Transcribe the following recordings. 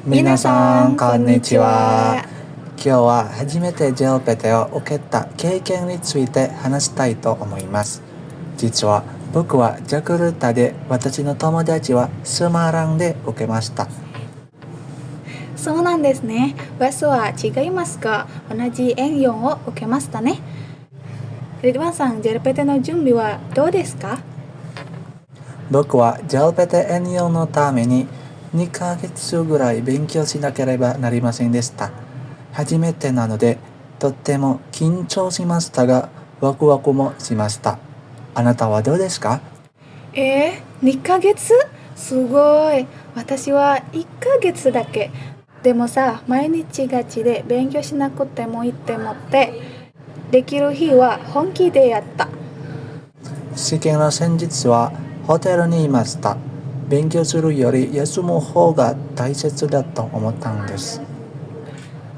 皆さん、こんにちは。今日は初めてジェルペテを受けた経験について話したいと思います。実は僕はジャカルタで、私の友達はスマランで受けました。そうなんですね。場所は違いますが、同じ演4を受けましたね。リドワンさん、ジェルペテの準備はどうですか？僕はジェルペテ N4 のために2ヶ月ぐらい勉強しなければなりませんでした。初めてなのでとっても緊張しましたが、ワクワクもしました。あなたはどうですか2ヶ月？すごい。私は1ヶ月だけ。でもさ、毎日ガチで勉強しなくてもいいって思って、できる日は本気でやった。試験の先日はホテルにいました。勉強するより休む方が大切だと思ったんです。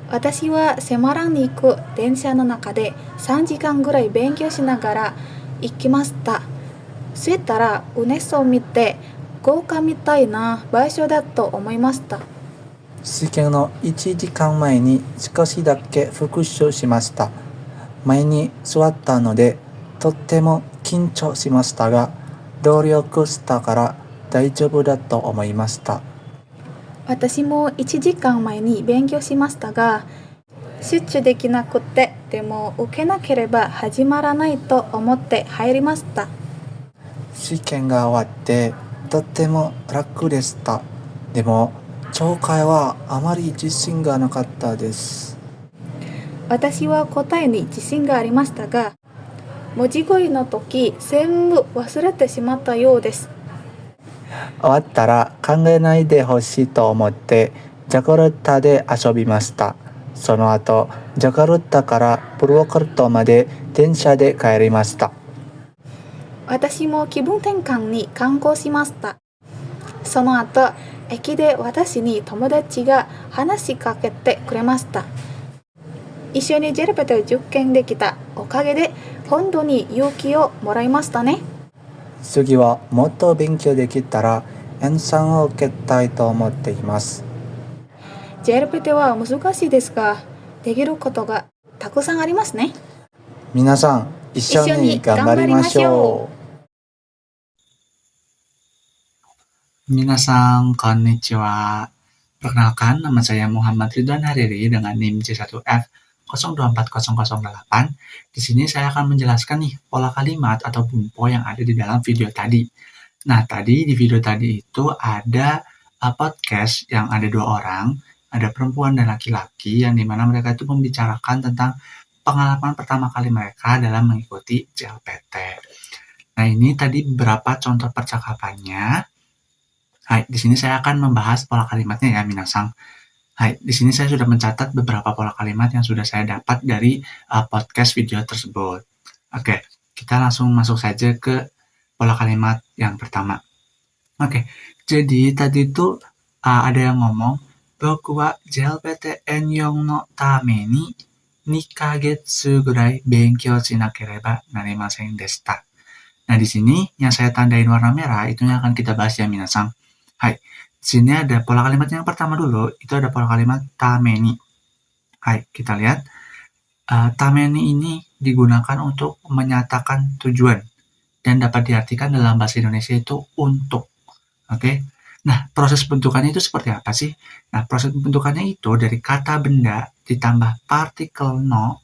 私はセマランに行く電車の中で3時間ぐらい勉強しながら行きました。そしたらユネスコを見て豪華みたいな場所だと思いました。試験の1時間前に少しだけ復習しました。前に座ったのでとっても緊張しましたが、努力したから大丈夫だと思いました。私も1時間前に勉強しましたが、集中できなくて、でも受けなければ始まらないと思って入りました。試験が終わってとっても楽でした。でも聴解はあまり自信がなかったです。私は答えに自信がありましたが、文字声の時全部忘れてしまったようです。終わったら考えないでほしいと思ってジャカルタで遊びました。その後ジャカルタからプルワカルトまで電車で帰りました。私も気分転換に観光しました。その後、駅で私に友達が話しかけてくれました。一緒にジェルペテを受験できたおかげで本当に勇気をもらいましたね。次はもっと勉強できたら N3 を受けたいと思っています。ジェルペテは難しいですが、できることがたくさんありますね。皆さん一緒に頑張りましょう。Minasan, konnichiwa. Perkenalkan, nama saya Muhammad Ridwan Hariri dengan NIM J1F0240008. Di sini saya akan menjelaskan nih pola kalimat atau bumpo yang ada di dalam video tadi. Nah, tadi di video tadi itu ada podcast yang ada 2 orang, ada perempuan dan laki-laki, yang dimana mereka itu membicarakan tentang pengalaman pertama kali mereka dalam mengikuti JLPT. Nah, ini tadi beberapa contoh percakapannya. Hai, di sini saya akan membahas pola kalimatnya ya, minasang. Hai, di sini saya sudah mencatat beberapa pola kalimat yang sudah saya dapat dari podcast video tersebut. Oke, kita langsung masuk saja ke pola kalimat yang pertama. Oke, jadi tadi itu ada yang ngomong boku wa JLPT N4 no tame ni 2 kagetsu gurai benkyou shinakereba narimasen deshita. Nah, di sini yang saya tandain warna merah itu yang akan kita bahas ya, minasang. Hai, di sini ada pola kalimat yang pertama dulu, itu ada pola kalimat tameni. Hai, kita lihat. Tameni ini digunakan untuk menyatakan tujuan dan dapat diartikan dalam bahasa Indonesia itu untuk. Oke. Nah, proses bentukannya itu seperti apa sih? Nah, proses bentukannya itu dari kata benda ditambah partikel no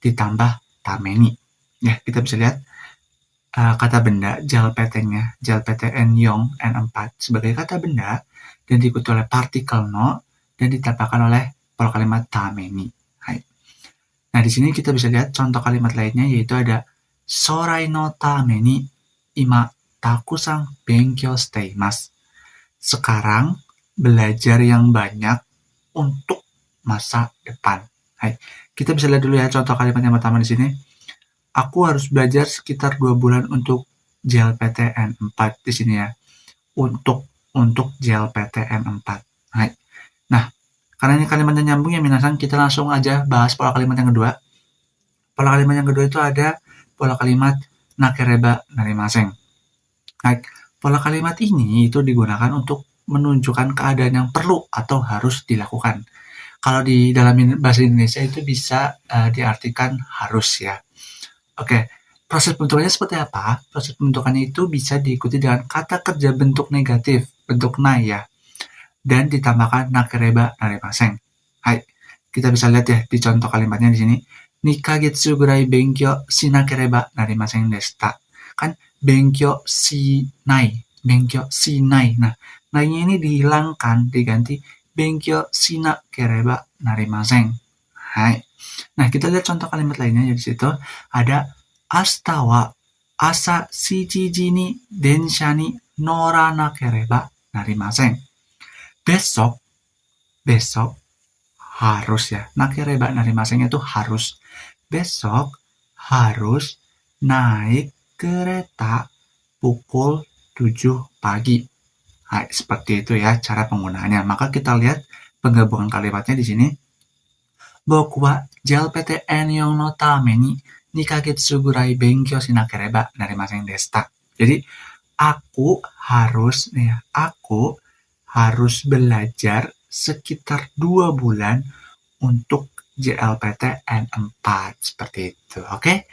ditambah tameni. Ya, kita bisa lihat kata benda JLPT-nya, JLPT N4 N4 sebagai kata benda dan diikuti oleh partikel no dan ditambahkan oleh pola kalimat tameni. Hai. Nah, di sini kita bisa lihat contoh kalimat lainnya, yaitu ada sorai no tameni ima takusang benkyou shite imasu. Sekarang belajar yang banyak untuk masa depan. Hai. Kita bisa lihat dulu ya contoh kalimat yang pertama di sini. Aku harus belajar sekitar 2 bulan untuk JLPTN 4 di sini ya. Untuk JLPTN 4. Nah, karena ini kalimatnya nyambung ya, minasan, kita langsung aja bahas pola kalimat yang kedua. Pola kalimat yang kedua itu ada pola kalimat nakereba narimasen. Pola kalimat ini itu digunakan untuk menunjukkan keadaan yang perlu atau harus dilakukan. Kalau di dalam bahasa Indonesia itu bisa diartikan harus ya. Oke, proses pembentukannya seperti apa? Proses pembentukannya itu bisa diikuti dengan kata kerja bentuk negatif, bentuk nai ya, dan ditambahkan nakereba narimaseng. Hai, kita bisa lihat ya di contoh kalimatnya di sini. Nikagetsu gurai benkyou shinakereba narimaseng deshita. Kan benkyou shinai, benkyou shinai. Nah, nai-nya ini dihilangkan, diganti benkyou shinakereba narimaseng. Hai. Nah, kita lihat contoh kalimat lainnya di situ ada ashita wa asa 7時に電車に乗らなければなりません. Besok harus ya. Nakereba narimaseng itu harus. Besok harus naik kereta pukul 7 pagi. Nah, seperti itu ya cara penggunaannya. Maka kita lihat penggabungan kalimatnya di sini. Boku wa JLPTN no tame ni 2 kagetsu gurai benkyou shinakereba narimaseng deshita. Jadi aku harus belajar sekitar 2 bulan untuk JLPTN 4 seperti itu. Oke,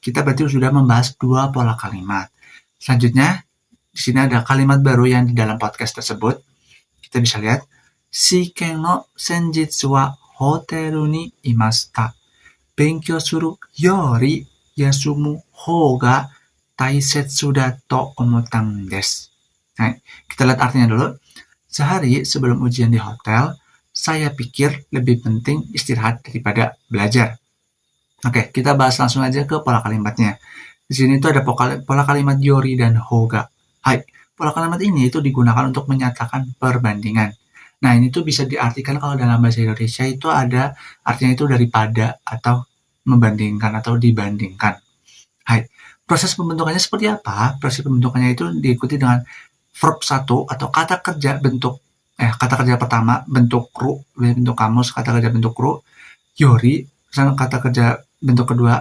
kita berarti sudah membahas 2 pola kalimat. Selanjutnya di sini ada kalimat baru yang di dalam podcast tersebut. Kita bisa lihat shiken no senjitsu wa hoteru ni imashita. Benkyou suru yori yasumu hou ga taisetsu da to omottan desu. Nah, kita lihat artinya dulu. Sehari sebelum ujian di hotel, saya pikir lebih penting istirahat daripada belajar. Oke, kita bahas langsung aja ke pola kalimatnya. Di sini tuh ada pola kalimat yori dan hoga. Hai, pola kalimat ini itu digunakan untuk menyatakan perbandingan. Nah, ini tuh bisa diartikan kalau dalam bahasa Indonesia itu ada artinya itu daripada atau membandingkan atau dibandingkan. Hai, proses pembentukannya seperti apa? Proses pembentukannya itu diikuti dengan verb 1 atau kata kerja pertama bentuk ru, bentuk kamus, kata kerja bentuk ru, yori, kata kerja bentuk kedua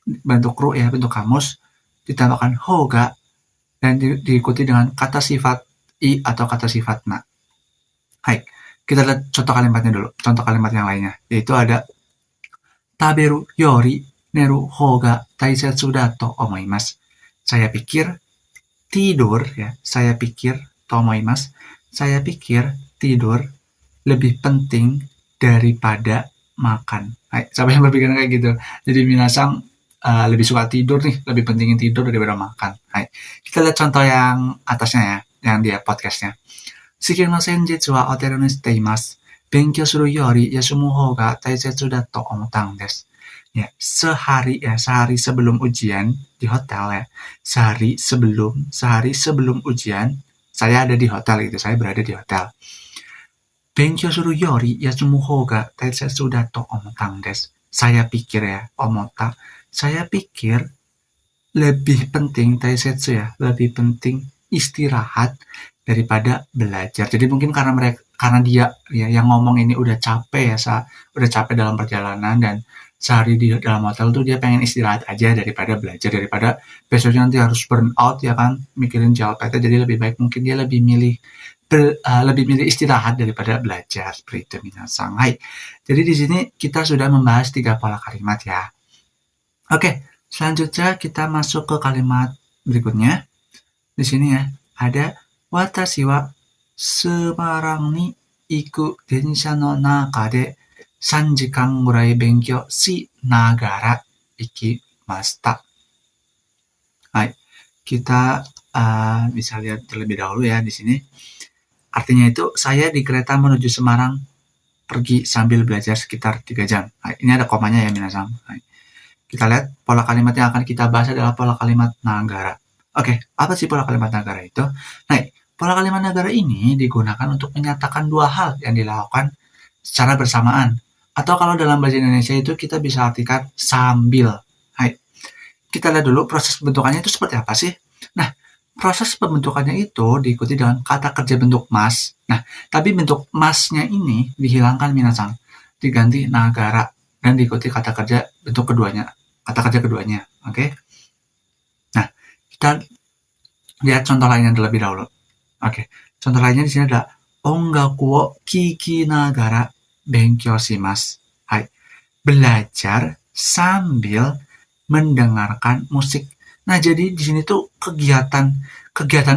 bentuk ru ya, bentuk kamus, ditambahkan hoga, dan diikuti dengan kata sifat i atau kata sifat na. Hai, kita lihat contoh kalimatnya dulu, contoh kalimat yang lainnya, yaitu ada taberu yori neru hoga taisetsu da to omoimasu. Saya pikir tidur tidur lebih penting daripada makan. Hai, siapa yang berpikiran kayak gitu? Jadi minasang lebih suka tidur nih, lebih pentingin tidur daripada makan. Hai, kita lihat contoh yang atasnya ya, yang dia podcastnya. Shiken no senjitsu wa hoteru ni shiteimasu. Benkyou suru yori yasumu hou ga taisetsu da to omottan desu. Ya, sehari sebelum ujian di hotel ya. Sehari sebelum ujian, saya ada di hotel gitu, saya berada di hotel. Benkyou suru yori yasumu hou ga taisetsu da to omottan desu. Saya pikir ya, omota. Saya pikir lebih penting taisetsu ya, lebih penting istirahat daripada belajar. Jadi mungkin karena dia ya yang ngomong ini udah capek ya, udah capek dalam perjalanan dan sehari di dalam hotel tuh dia pengen istirahat aja daripada belajar, daripada besoknya nanti harus burn out ya kan, mikirin JLPT. Jadi lebih baik mungkin dia lebih milih istirahat daripada belajar seperti itu minasang. Hai. Jadi di sini kita sudah membahas 3 pola kalimat ya. Oke, selanjutnya kita masuk ke kalimat berikutnya. Di sini ya ada watashi wa Semarang ni iku densha no naka de 3 時間ぐらい勉強しながら行きました. Hai, kita bisa lihat terlebih dahulu ya di sini. Artinya itu saya di kereta menuju Semarang pergi sambil belajar sekitar 3 jam. Hai, ini ada komanya ya minasang. Hai. Kita lihat pola kalimat yang akan kita bahas adalah pola kalimat nagara. Oke, apa sih pola kalimat nagara itu? Nah, pola kalimat nagara ini digunakan untuk menyatakan 2 hal yang dilakukan secara bersamaan. Atau kalau dalam bahasa Indonesia itu kita bisa artikan sambil. Hai. Kita lihat dulu proses pembentukannya itu seperti apa sih? Nah, proses pembentukannya itu diikuti dengan kata kerja bentuk mas. Nah, tapi bentuk masnya ini dihilangkan minasang. Diganti nagara dan diikuti kata kerja bentuk keduanya. Kata kerja keduanya. Oke. Nah, kita lihat contoh lainnya terlebih dahulu. Oke. Contoh lainnya di sini ada ongaku wo kiki nagara benkyou shimasu. Hai, belajar sambil mendengarkan musik. Nah, jadi di sini tuh kegiatan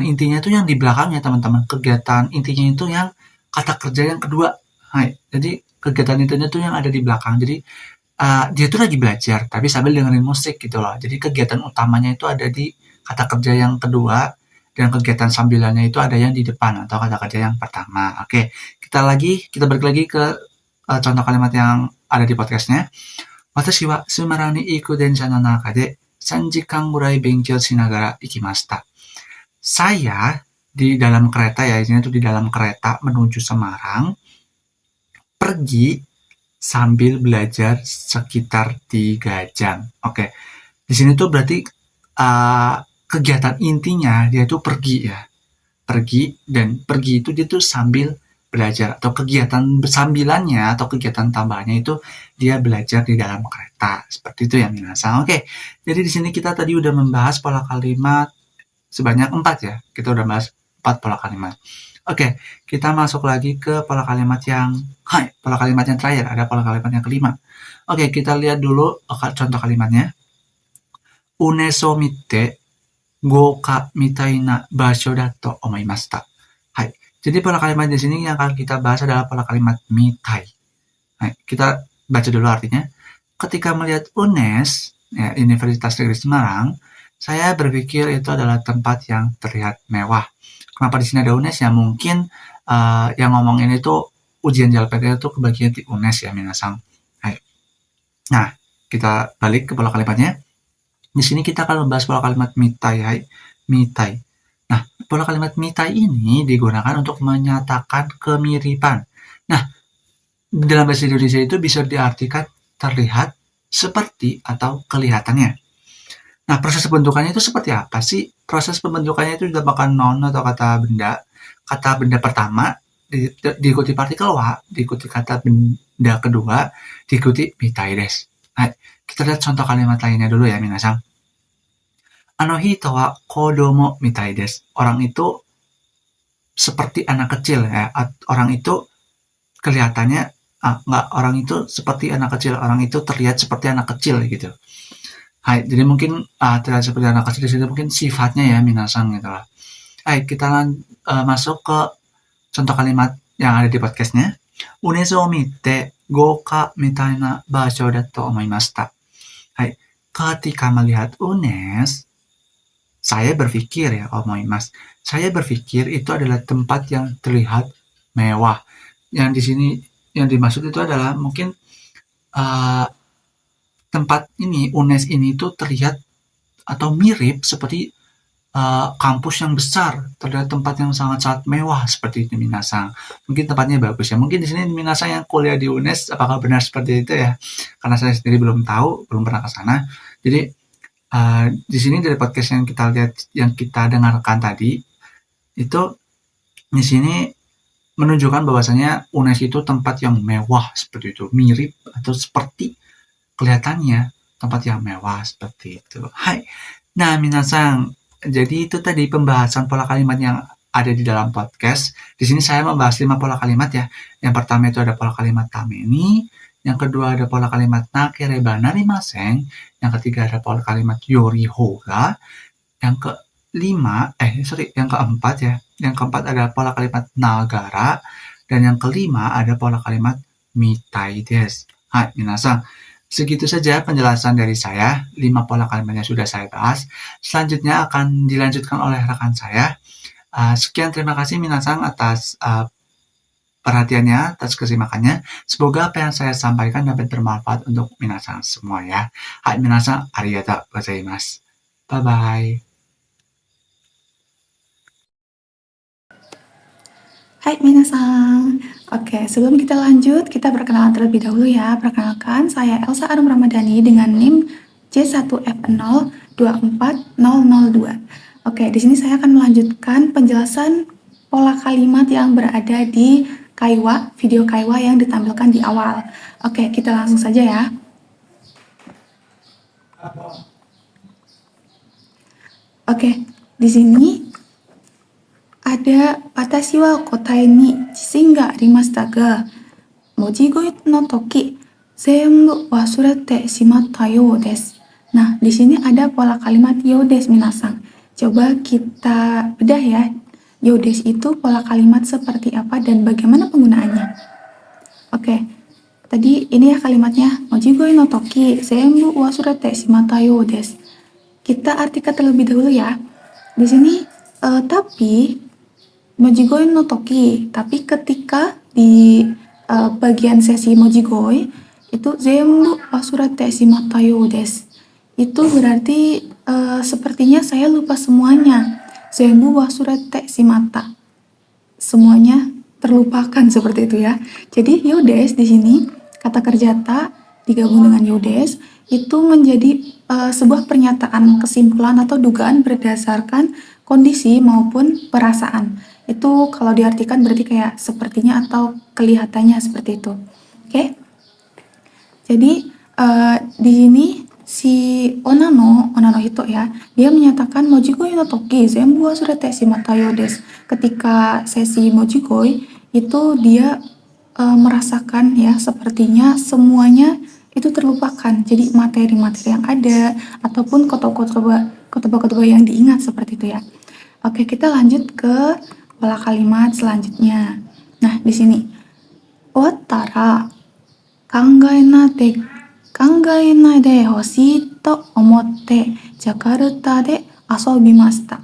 intinya itu yang di belakangnya, teman-teman. Kegiatan intinya itu yang kata kerja yang kedua. Hai, jadi kegiatan intinya tuh yang ada di belakang. Jadi dia tuh lagi belajar tapi sambil dengerin musik gitu loh. Jadi kegiatan utamanya itu ada di kata kerja yang kedua dan kegiatan sambilannya itu ada yang di depan atau kata kerja yang pertama. Oke, kita balik lagi ke contoh kalimat yang ada di podcastnya. Watashi wa sumarang ni iku densha no naka de 3 jikan gurai benkyou shinagara ikimashita. Saya di dalam kereta ya, ini tuh di dalam kereta menuju Semarang, pergi sambil belajar sekitar 3 jam. Oke, di sini tuh berarti kegiatan intinya dia tuh pergi ya. Pergi itu dia tuh sambil belajar, atau kegiatan sambilannya atau kegiatan tambahannya itu dia belajar di dalam kereta. Seperti itu ya minasan. Oke, jadi di sini kita tadi udah membahas pola kalimat sebanyak 4 ya. Kita udah bahas 4 pola kalimat. Oke, kita masuk lagi ke pola kalimat yang terakhir, ada pola kalimat yang kelima. Oke, kita lihat dulu contoh kalimatnya. Uneso mite goka mitai na basho da to omoimashita. Hai. Jadi pola kalimat di sini yang akan kita bahas adalah pola kalimat mitai. Hai, kita baca dulu artinya. Ketika melihat UNES, ya, Universitas Negeri Semarang, saya berpikir itu adalah tempat yang terlihat mewah. Kenapa di sini ada UNES ya? Mungkin yang ngomongin itu ujian JLPT itu kebagian di UNES ya, minasang. Hai. Nah, kita balik ke pola kalimatnya. Di sini kita akan membahas pola kalimat mitai. Hai. Mitai. Nah, pola kalimat mitai ini digunakan untuk menyatakan kemiripan. Nah, dalam bahasa Indonesia itu bisa diartikan terlihat, seperti, atau kelihatannya. Nah, proses pembentukannya itu seperti apa sih? Proses pembentukannya itu dinamakan noun atau kata benda. Kata benda pertama diikuti partikel wa, diikuti kata benda kedua, diikuti mitai desu. Nah, kita lihat contoh kalimat lainnya dulu ya, minasang. Ano hito wa kodomo mitai desu. Orang itu seperti anak kecil ya. Orang itu kelihatannya orang itu seperti anak kecil. Orang itu terlihat seperti anak kecil gitu. Hai, jadi mungkin terlihat seperti anak kecil di sini mungkin sifatnya ya minasang gitu lah. Hai, kita masuk ke contoh kalimat yang ada di podcastnya. Unezo mite goka mitai na basho da to omoimashita. Hai, ketika melihat UNES, saya berpikir ya, omoimasu. Saya berpikir itu adalah tempat yang terlihat mewah. Yang di sini yang dimaksud itu adalah mungkin tempat ini, UNES ini itu terlihat atau mirip seperti kampus yang besar, terlihat tempat yang sangat-sangat mewah seperti itu minasang. Mungkin tempatnya bagus ya. Mungkin di sini minasang yang kuliah di UNES, apakah benar seperti itu ya? Karena saya sendiri belum tahu, belum pernah ke sana. Jadi di sini dari podcast yang kita lihat, yang kita dengarkan tadi, itu di sini menunjukkan bahwasanya UNES itu tempat yang mewah seperti itu, mirip atau seperti kelihatannya tempat yang mewah seperti itu. Hai. Nah, minasang, jadi itu tadi pembahasan pola kalimat yang ada di dalam podcast. Di sini saya membahas 5 pola kalimat ya. Yang pertama itu ada pola kalimat tameni, yang kedua ada pola kalimat nakereba narimasen, yang ketiga ada pola kalimat yori hoga, yang keempat ya. Yang keempat ada pola kalimat nagara, dan yang kelima ada pola kalimat mitai desu. Hai, minasang. Segitu saja penjelasan dari saya, 5 pola kalimatnya sudah saya bahas. Selanjutnya akan dilanjutkan oleh rekan saya. Sekian, terima kasih minasang atas perhatiannya, atas kesimakannya. Semoga apa yang saya sampaikan dapat bermanfaat untuk minasang semua ya. Hai minasang, arigatou gozaimasu. Bye-bye. Hai minasang. Oke, sebelum kita lanjut, kita perkenalan terlebih dahulu ya. Perkenalkan, saya Elsa Arum Ramadhani dengan NIM J1F024002. Oke, di sini saya akan melanjutkan penjelasan pola kalimat yang berada di Kaiwa, video Kaiwa yang ditampilkan di awal. Oke, kita langsung saja ya. Oke, di sini ada watashi wa kotae ni jishin ga arimashita ga, mojigoi no toki zenbu wasurete shimatta you desu. Nah, di sini ada pola kalimat you desu minasang. Coba kita bedah ya. You desu itu pola kalimat seperti apa dan bagaimana penggunaannya. Oke. Tadi ini ya kalimatnya, mojigoi no toki zenbu wasurete shimatta you desu. Kita artikan terlebih dahulu ya. Di sini tapi mojigoi no toki, tapi ketika di bagian sesi mojigoi itu zenbu wasurete shimatta you desu. Itu berarti sepertinya saya lupa semuanya. Zenbu wasurete shimatta. Semuanya terlupakan seperti itu ya. Jadi you desu di sini kata kerja ta digabung dengan you desu itu menjadi sebuah pernyataan kesimpulan atau dugaan berdasarkan kondisi maupun perasaan. Itu kalau diartikan berarti kayak sepertinya atau kelihatannya seperti itu. Oke? Jadi di sini si Onano Hito ya, dia menyatakan mojigoi no toki zenbu wasurete shimatta you desu. Ketika sesi mojigoi itu dia merasakan ya sepertinya semuanya itu terlupakan. Jadi materi-materi yang ada ataupun kotoba yang diingat seperti itu ya. Oke, kita lanjut ke pola kalimat selanjutnya. Nah, di sini owattara kangaenai de hoshii to omotte Jakarta de asobimashita.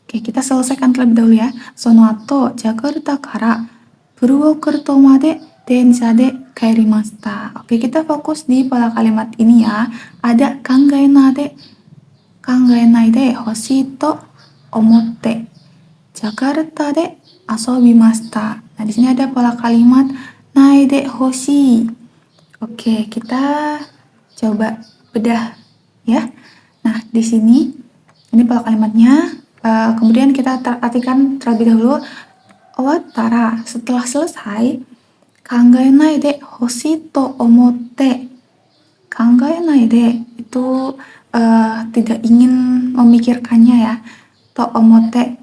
Oke, kita selesaikan terlebih dahulu ya. Sono ato Jakarta kara Purwokerto made densha de kairimashita. Oke, kita fokus di pola kalimat ini ya. Ada kangaenai de hoshii to omotte Jakarta de asobimashita. Nah, di sini ada pola kalimat nae de hoshii. Oke, kita coba bedah ya. Nah, di sini ini pola kalimatnya. Kemudian kita artikan terlebih dahulu. Owattara, setelah selesai, kangaenai de hoshii to omotte. Kangaenai de itu tidak ingin memikirkannya ya. To omotte,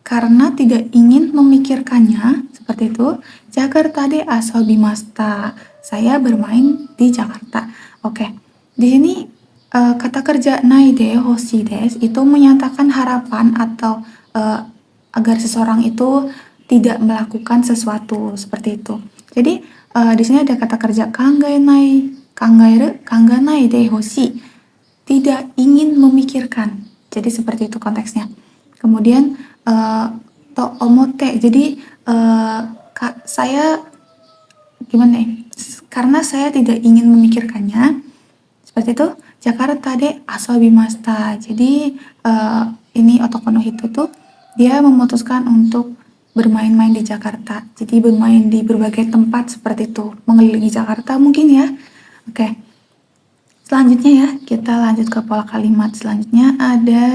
karena tidak ingin memikirkannya, seperti itu. Jakarta de asobimashita. Saya bermain di Jakarta. Oke, di sini kata kerja nai de hoshii desu itu menyatakan harapan atau agar seseorang itu tidak melakukan sesuatu seperti itu. Jadi di sini ada kata kerja kanganai de hoshii, tidak ingin memikirkan. Jadi seperti itu konteksnya. Kemudian to omotte, jadi saya gimana ya? Karena saya tidak ingin memikirkannya, seperti itu. Jakarta de asobimashita. Jadi ini Otoko no Hito tuh dia memutuskan untuk bermain-main di Jakarta. Jadi bermain di berbagai tempat seperti itu, mengelilingi Jakarta mungkin ya. Oke. Selanjutnya ya, kita lanjut ke pola kalimat selanjutnya. Ada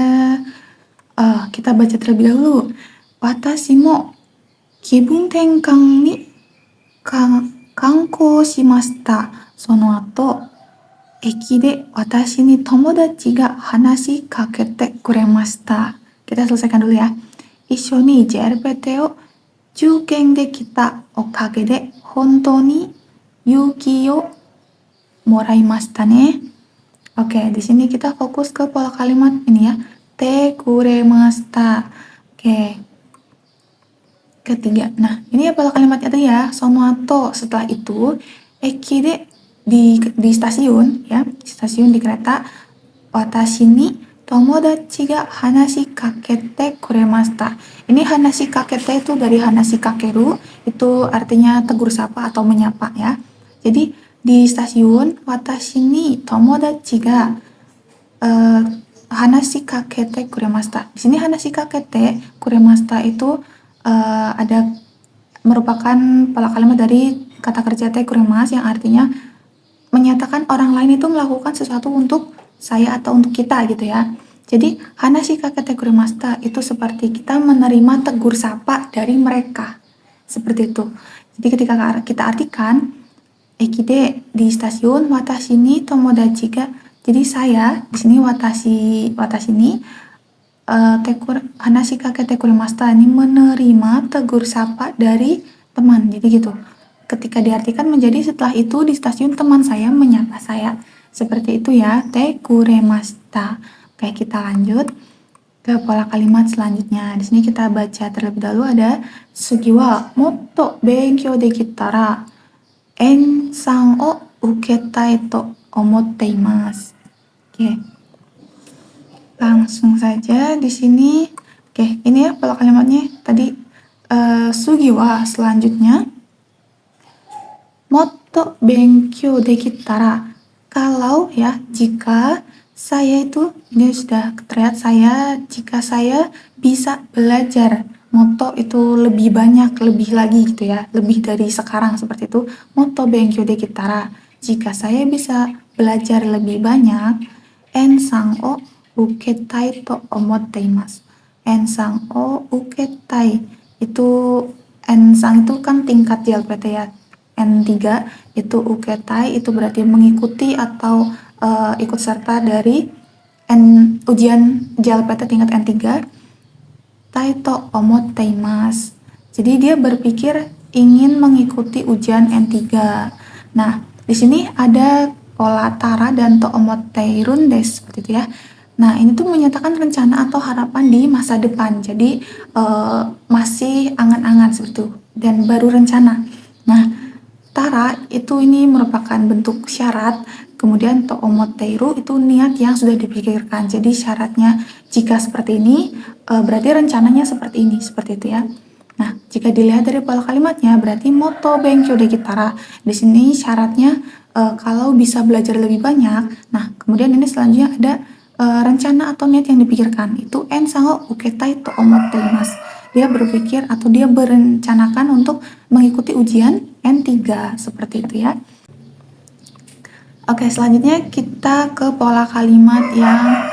kita baca terlebih dahulu. Watashi mo kibun tenkan ni kankou shimashita. Sono ato eki de watashi ni tomodachi ga hanashi kakete kuremashita. Kita selesaikan dulu ya. Issho ni JLPT o juken dekita okage de hontou ni yuki o moraimashita ne. Oke, di sini kita fokus ke pola kalimat ini ya. Te kuremashita. Oke. Ketiga. Nah, ini ya pola kalimatnya tadi ya. Sono ato, setelah itu eki de di stasiun ya, stasiun di kereta. Watashi ni tomodachi ga hanashi kakete kuremashita. Ini hanashi kakete itu dari hanashi kakeru, itu artinya tegur sapa atau menyapa ya. Jadi di stasiun watashi ni tomodachi ga hanashi kakete kuremashita. Di sini hanashi kakete kuremashita itu ada merupakan pola kalimat dari kata kerja te kuremas yang artinya menyatakan orang lain itu melakukan sesuatu untuk saya atau untuk kita gitu ya. Jadi hanashi kakete kuremashita itu seperti kita menerima tegur sapa dari mereka. Seperti itu. Jadi ketika kita artikan eki de di stasiun, watashi ni tomodachi ga, jadi saya di sini watashi ni hanashi kakete kuremashita ini menerima tegur sapa dari teman. Jadi gitu. Ketika diartikan menjadi setelah itu di stasiun teman saya menyapa saya. Seperti itu ya, te kuremashita. Oke, kita lanjut ke pola kalimat selanjutnya. Di sini kita baca terlebih dahulu ada sugi wa motto benkyou dekitara ensan o uketai to omotte imasu. Oke. Langsung saja di sini. Oke, ini ya pola kalimatnya. Tadi sugi wa selanjutnya motto benkyou dekitara. Kalau ya, jika saya itu, ini sudah terlihat saya, jika saya bisa belajar. Motto itu lebih banyak, lebih lagi gitu ya, lebih dari sekarang seperti itu. Motto benkyou dekitara. Jika saya bisa belajar lebih banyak, ensang o uketai to omotte imasu. Ensang o uketai. Itu ensang itu kan tingkat JLPT ya. N3 itu uketai itu berarti mengikuti atau ikut serta dari ujian JLPT tingkat N3. Tai to omotte imasu. Jadi dia berpikir ingin mengikuti ujian N3. Nah, di sini ada pola tara dan to omoteirun desu seperti itu ya. Nah, ini tuh menyatakan rencana atau harapan di masa depan. Jadi masih angan-angan seperti itu dan baru rencana. Nah, tara itu ini merupakan bentuk syarat. Kemudian to omoteiru itu niat yang sudah dipikirkan. Jadi syaratnya jika seperti ini berarti rencananya seperti ini, seperti itu ya. Nah, jika dilihat dari pola kalimatnya berarti moto benkyou dekitara. Di sini syaratnya kalau bisa belajar lebih banyak. Nah, kemudian ini selanjutnya ada rencana atau niat yang dipikirkan. Itu en sango uketai to omotte imasu. Dia berpikir atau dia berencanakan untuk mengikuti ujian N3 seperti itu ya. Oke, selanjutnya kita ke pola kalimat yang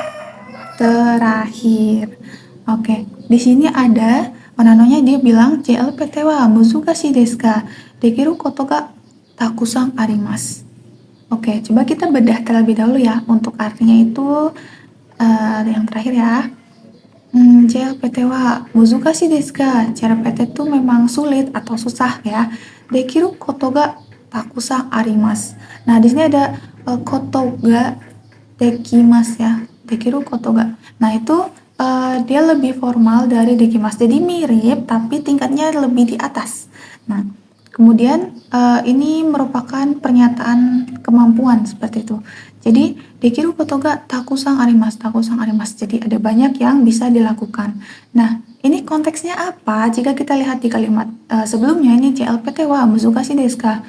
terakhir. Oke, di sini ada Onanonya dia bilang JLPT wa muzukashi desu ka dekiru koto ga takusan arimasu. Oke, coba kita bedah terlebih dahulu ya. Untuk artinya itu yang terakhir ya. JLPT wa muzukashi desu ka. JLPT itu memang sulit atau susah ya. Dekiru koto ga takusan arimasu. Nah, di sini ada koto ga dekimasu ya. Dekiru koto ga. Nah, itu dia lebih formal dari dekimasu. Jadi mirip tapi tingkatnya lebih di atas. Nah, kemudian ini merupakan pernyataan kemampuan seperti itu. Jadi dekiru koto ga takusan arimasu, takusan arimasu. Jadi ada banyak yang bisa dilakukan. Nah, ini konteksnya apa? Jika kita lihat di kalimat sebelumnya ini JLPT wa muzukashi desu ka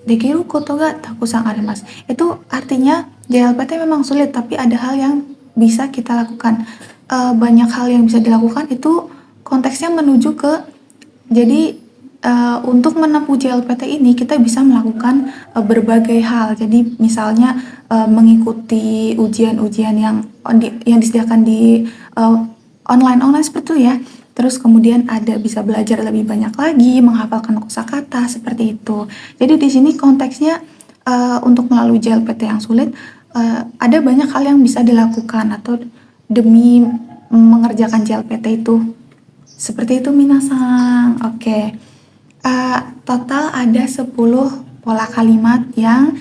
dekiru koto ga takusan arimasu. Itu artinya JLPT memang sulit tapi ada hal yang bisa kita lakukan. Banyak hal yang bisa dilakukan itu konteksnya menuju ke jadi untuk menempuh JLPT ini kita bisa melakukan berbagai hal. Jadi misalnya mengikuti ujian-ujian yang disediakan di online seperti itu ya. Terus kemudian ada bisa belajar lebih banyak lagi, menghafalkan kosakata seperti itu. Jadi di sini konteksnya untuk melalui JLPT yang sulit ada banyak hal yang bisa dilakukan atau demi mengerjakan JLPT itu. Seperti itu minasang. Oke. Total ada 10 pola kalimat yang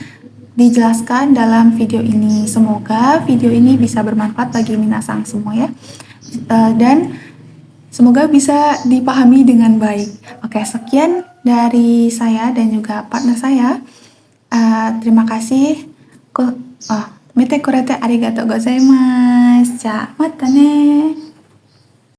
dijelaskan dalam video ini. Semoga video ini bisa bermanfaat bagi minasang semua ya. Dan semoga bisa dipahami dengan baik. Oke, sekian dari saya dan juga partner saya. Terima kasih. Mete kurete arigatou gozaimasu. Ja, mata ne.